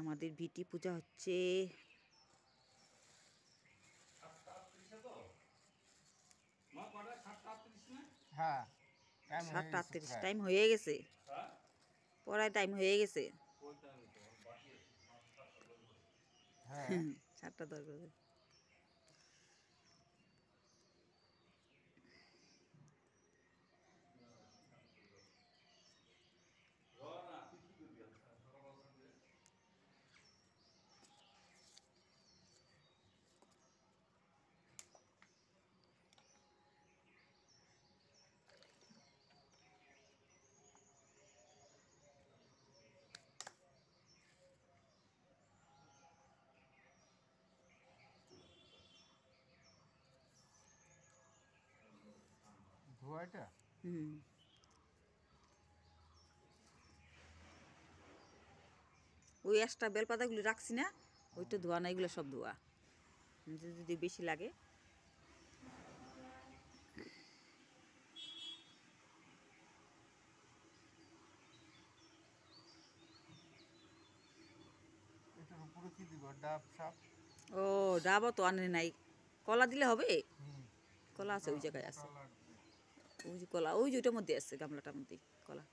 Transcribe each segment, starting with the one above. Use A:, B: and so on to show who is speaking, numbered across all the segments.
A: আমাদের বিটি পূজা হচ্ছে।
B: হ্যাঁ
A: 7:38 টাইম হয়ে গেছে, পড়ায় টাইম হয়ে গেছে।
B: হ্যাঁ
A: 7:10 বাজে।
B: ধোয়াটা
A: ওই এক্সট্রা বেলপাতাগুলি রাখছি না, ওইটা ধোয়া না, এগুলো সব ধোয়া। যদি বেশি লাগে
B: এটার উপরে কি দিব? ডাব সাপ?
A: ও ডাবও তো আনে নাই, কলা দিলে হবে। কলা আছে, ওই জায়গায় আছে, ওই যে কলা, ওই যে ওইটার মধ্যে আছে, গামলাটার মধ্যে কলা।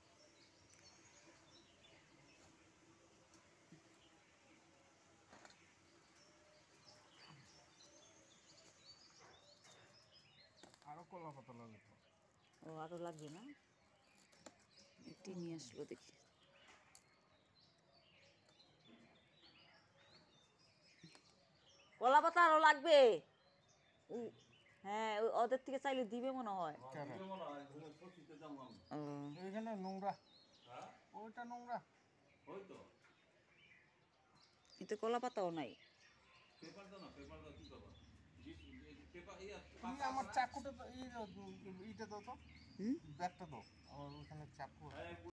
B: আরো কলা পাতা লাগবে।
A: ও আরও লাগবে না, এটি নিয়ে আসবো দেখি। কলা পাতা আরও লাগবে। হ্যাঁ, ওদের থেকে চাইলে দিবে মনে হয়।
B: এখানে নোংরা, ওইটা নোংরা।
A: এতে কলা পাতাও নাই।
B: আমার চাকুটা তো এইটা দাও তো, ব্যাগটা দাও আমার ওখানে চাকু।